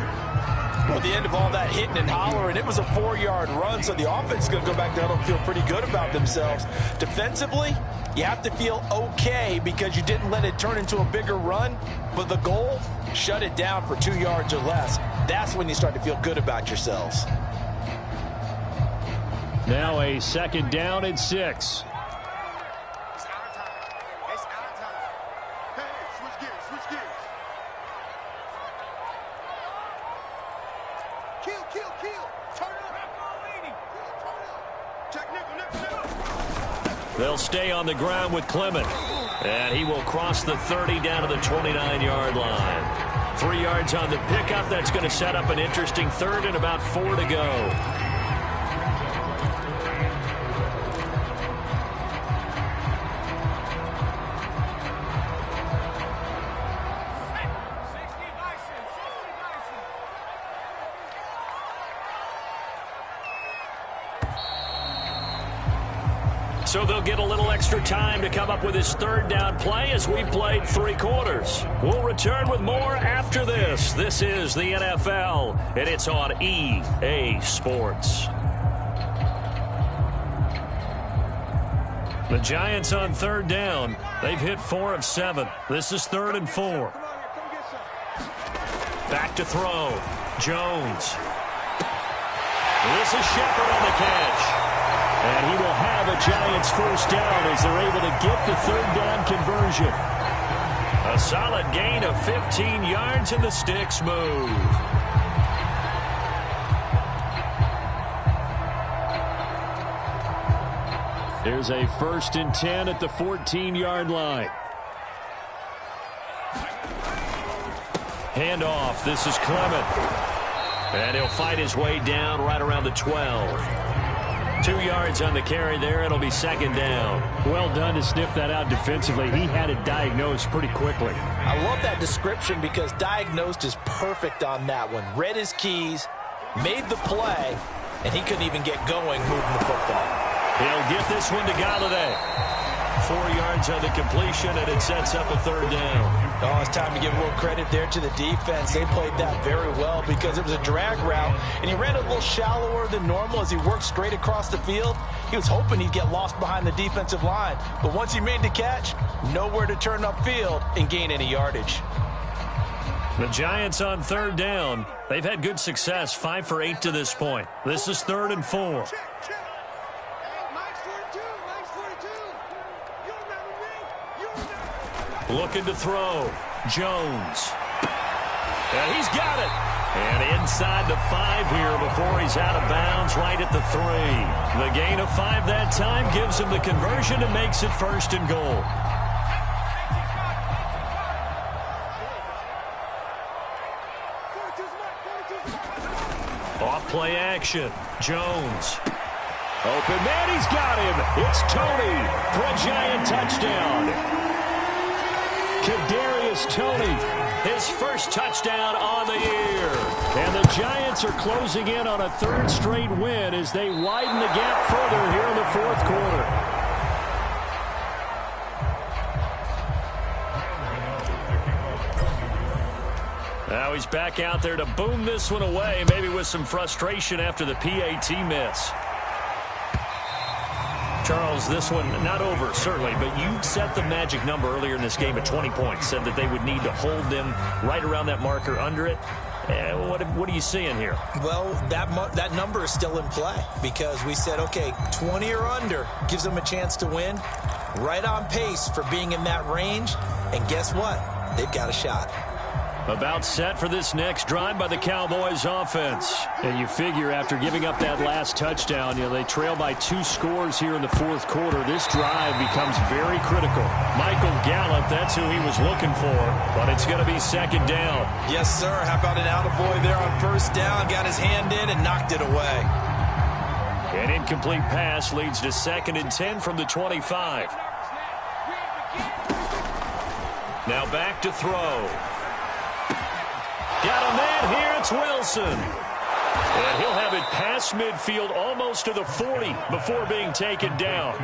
Well, at the end of all that hitting and hollering, it was a 4-yard run, so the offense is going to go back down and feel pretty good about themselves. Defensively, you have to feel okay because you didn't let it turn into a bigger run, but the goal, shut it down for 2 yards or less. That's when you start to feel good about yourselves. Now a 2nd down and 6. They'll stay on the ground with Clement. And he will cross the 30 down to the 29-yard line. 3 yards on the pickup. That's going to set up an interesting 3rd and about 4 to go. So they'll get a little extra time to come up with his 3rd down play as we played 3 quarters. We'll return with more after this. This is the NFL, and it's on EA Sports. The Giants on 3rd down. They've hit 4 of 7. This is 3rd and 4. Back to throw. Jones. This is Shepard on the catch. And he will have a Giants 1st down as they're able to get the 3rd down conversion. A solid gain of 15 yards, and the sticks move. Here's a 1st and 10 at the 14-yard line. Handoff. This is Clement. And he'll fight his way down right around the 12. 2 yards on the carry there. It'll be 2nd down. Well done to sniff that out defensively. He had it diagnosed pretty quickly. I love that description because diagnosed is perfect on that one. Read his keys, made the play, and he couldn't even get going moving the football. He'll get this one to Golladay. 4 yards on the completion, and it sets up a 3rd down. Oh, it's time to give a little credit there to the defense. They played that very well because it was a drag route, and he ran a little shallower than normal as he worked straight across the field. He was hoping he'd get lost behind the defensive line, but once he made the catch, nowhere to turn upfield and gain any yardage. The Giants on 3rd down. They've had good success, 5 for 8 to this point. This is 3rd and 4. Looking to throw. Jones. And he's got it. And inside the 5 here before he's out of bounds right at the 3. The gain of 5 that time gives him the conversion and makes it 1st and goal. Off play action. Jones. Open man, he's got him. It's Toney for a Giant touchdown. Kadarius Toney, his first touchdown on the year. And the Giants are closing in on a 3rd straight win as they widen the gap further here in the 4th quarter. Now he's back out there to boom this one away, maybe with some frustration after the PAT miss. Charles, this one not over, certainly, but you set the magic number earlier in this game at 20 points, said that they would need to hold them right around that marker under it. What are you seeing here? Well, that number is still in play because we said, okay, 20 or under gives them a chance to win. Right on pace for being in that range, and guess what? They've got a shot. About set for this next drive by the Cowboys offense. And you figure after giving up that last touchdown, they trail by 2 scores here in the 4th quarter. This drive becomes very critical. Michael Gallup, that's who he was looking for, but it's going to be 2nd down. Yes, sir. How about an attaboy there on 1st down? Got his hand in and knocked it away. An incomplete pass leads to 2nd and 10 from the 25. Now back to throw. Got a man here, it's Wilson. And he'll have it past midfield almost to the 40 before being taken down.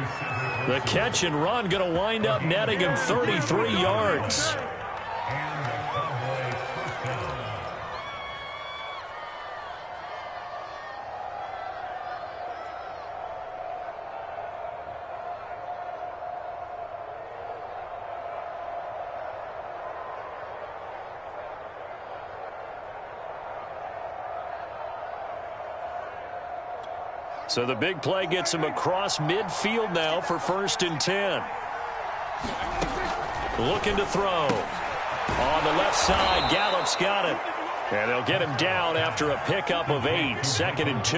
The catch and run going to wind up netting him 33 yards. So the big play gets him across midfield now for 1st and 10. Looking to throw. On the left side, Gallup's got it. And they'll get him down after a pickup of 8, 2nd and 2.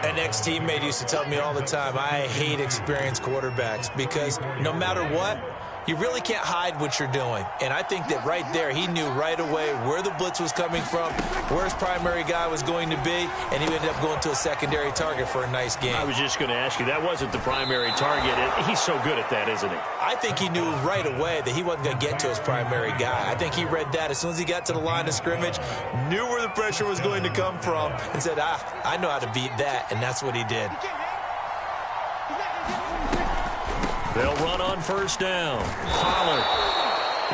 An ex-teammate used to tell me all the time, I hate experienced quarterbacks because no matter what, you really can't hide what you're doing. And I think that right there, he knew right away where the blitz was coming from, where his primary guy was going to be, and he ended up going to a secondary target for a nice game. I was just going to ask you, that wasn't the primary target. He's so good at that, isn't he? I think he knew right away that he wasn't going to get to his primary guy. I think he read that as soon as he got to the line of scrimmage, knew where the pressure was going to come from, and said, I know how to beat that, and that's what he did. They'll run on 1st down. Pollard.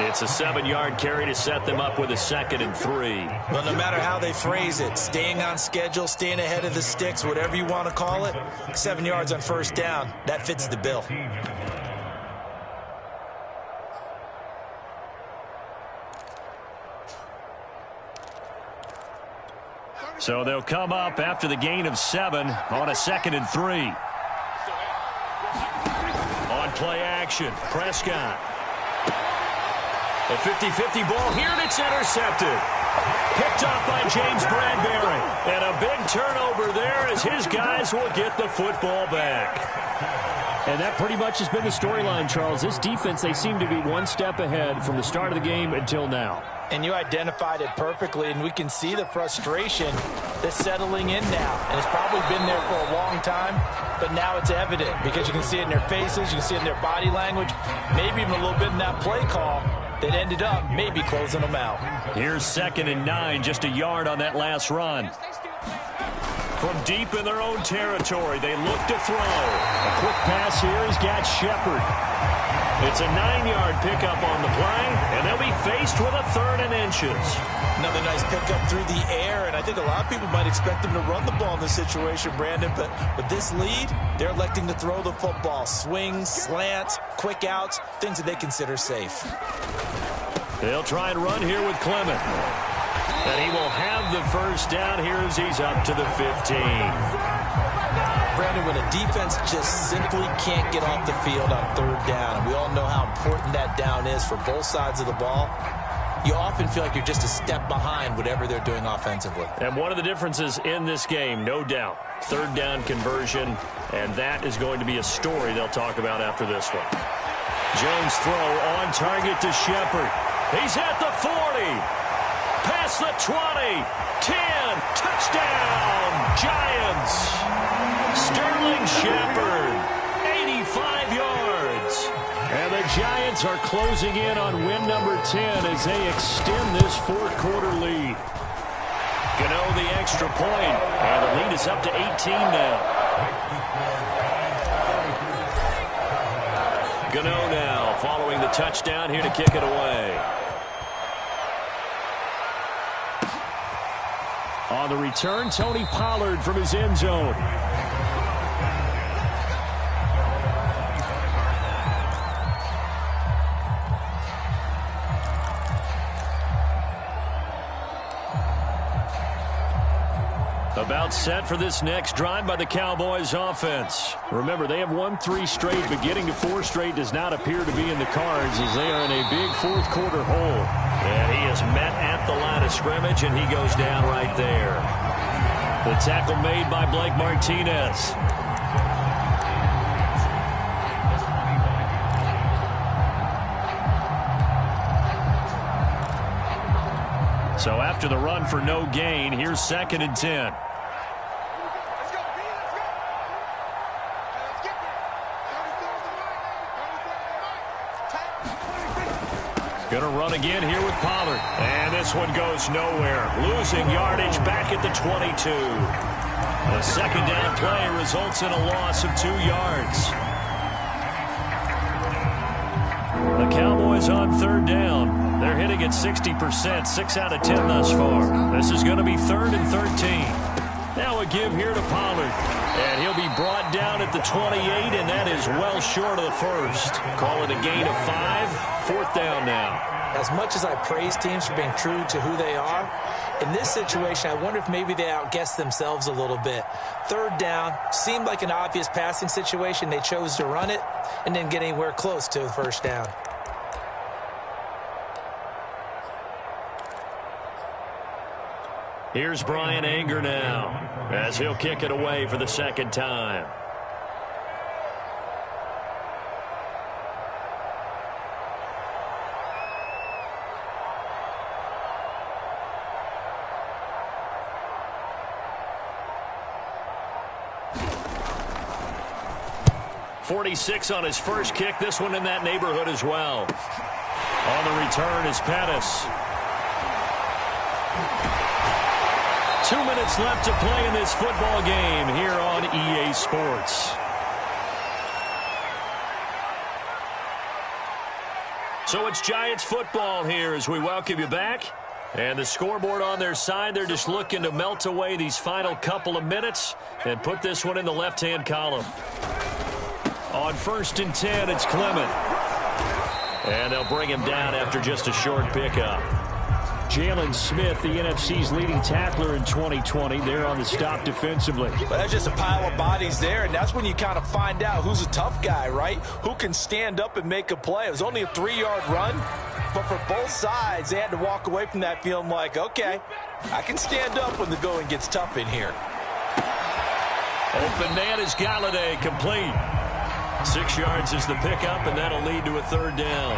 It's a 7-yard carry to set them up with a 2nd and 3. Well, no matter how they phrase it, staying on schedule, staying ahead of the sticks, whatever you want to call it, 7 yards on 1st down, that fits the bill. So they'll come up after the gain of 7 on a 2nd and 3. On play action, Prescott. A 50-50 ball here, and it's intercepted. Picked off by James Bradbury. And a big turnover there as his guys will get the football back. And that pretty much has been the storyline, Charles. This defense, they seem to be one step ahead from the start of the game until now. And you identified it perfectly, and we can see the frustration that's settling in now. And it's probably been there for a long time, but now it's evident because you can see it in their faces, you can see it in their body language, maybe even a little bit in that play call that ended up maybe closing them out. Here's 2nd and 9, just a yard on that last run. From deep in their own territory, they look to throw. A quick pass here has got Shepard. It's a 9-yard pickup on the play, and they'll be faced with a 3rd and inches. Another nice pickup through the air, and I think a lot of people might expect them to run the ball in this situation, Brandon, but with this lead, they're electing to throw the football. Swings, slants, quick outs, things that they consider safe. They'll try and run here with Clement. And he will have the first down here as he's up to the 15. Brandon, when a defense just simply can't get off the field on 3rd down, and we all know how important that down is for both sides of the ball, you often feel like you're just a step behind whatever they're doing offensively. And one of the differences in this game, no doubt, 3rd down conversion, and that is going to be a story they'll talk about after this one. Jones throw on target to Shepard. He's at the 40. Past the 20, 10, touchdown, Giants. Sterling Shepard, 85 yards. And the Giants are closing in on win number 10 as they extend this 4th quarter lead. Gano the extra point, and the lead is up to 18 now. Gano now following the touchdown here to kick it away. On the return, Tony Pollard from his end zone. About set for this next drive by the Cowboys offense. Remember, they have won 3 straight, but getting to 4 straight does not appear to be in the cards as they are in a big 4th quarter hole. And he is met at the line of scrimmage, and he goes down right there. The tackle made by Blake Martinez. So after the run for no gain, here's 2nd and 10. Going to run again here with Pollard. And this one goes nowhere. Losing yardage back at the 22. The 2nd down play results in a loss of 2 yards. The Cowboys on 3rd down. They're hitting at 60%, 6 out of 10 thus far. This is going to be 3rd and 13. Now a give here to Pollard. And he'll be brought down at the 28, and that is well short of the 1st. Call it a gain of 5. 4th down now. As much as I praise teams for being true to who they are, in this situation, I wonder if maybe they outguessed themselves a little bit. 3rd down seemed like an obvious passing situation. They chose to run it and didn't get anywhere close to the 1st down. Here's Brian Anger now as he'll kick it away for the 2nd time. .46 on his first kick. This one in that neighborhood as well. On the return is Pettis. 2 minutes left to play in this football game here on EA Sports. So it's Giants football here as we welcome you back. And the scoreboard on their side, they're just looking to melt away these final couple of minutes and put this one in the left-hand column. On 1st and 10, it's Clement. And they'll bring him down after just a short pickup. Jalen Smith, the NFC's leading tackler in 2020. They're on the stop defensively. But that's just a pile of bodies there, and that's when you kind of find out who's a tough guy, right? Who can stand up and make a play. It was only a 3-yard run, But for both sides, they had to walk away from that feeling like, okay, I can stand up when the going gets tough in here. Open man is Galladay, complete. 6 yards is the pickup, and that'll lead to a third down.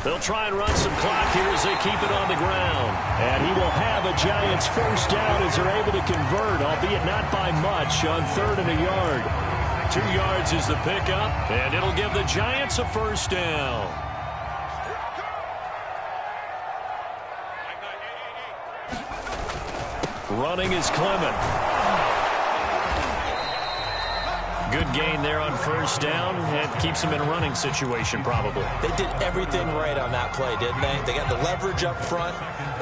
They'll try and run some clock here as they keep it on the ground. And he will have a Giants first down as they're able to convert, albeit not by much, on 3rd and a yard. 2 yards is the pickup, and it'll give the Giants a first down. Running is Clement. Good gain there on first down, and keeps him in a running situation probably. They did everything right on that play, didn't they? They got the leverage up front,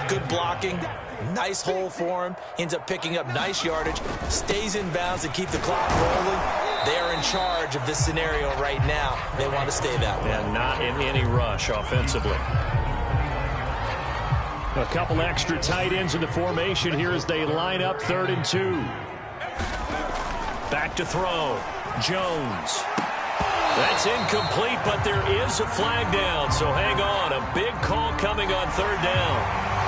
good blocking, nice hole for him, ends up picking up nice yardage, stays in bounds and keep the clock rolling. They are in charge of this scenario right now. They want to stay that way. And not in any rush offensively. A couple extra tight ends in the formation here as they line up 3rd and 2. Back to throw. Jones. That's incomplete, but there is a flag down, so hang on. A big call coming on 3rd down.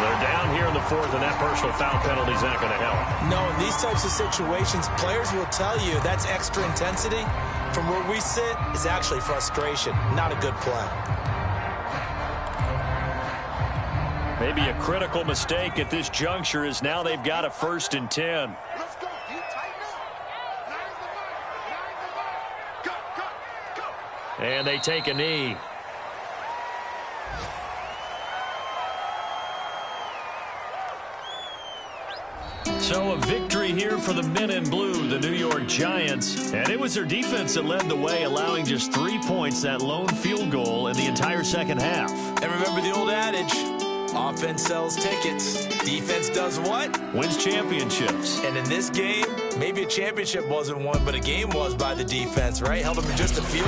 They're down here in the 4th, and that personal foul penalty is not going to help. No, in these types of situations, players will tell you that's extra intensity. From where we sit, it's actually frustration, not a good play. Maybe a critical mistake at this juncture is now they've got a 1st and 10. And they take a knee. So a victory here for the men in blue, the New York Giants. And it was their defense that led the way, allowing just 3 points, that lone field goal in the entire second half. And remember the old adage, offense sells tickets. Defense does what? Wins championships. And in this game, maybe a championship wasn't won, but a game was by the defense, right? Held them to just a field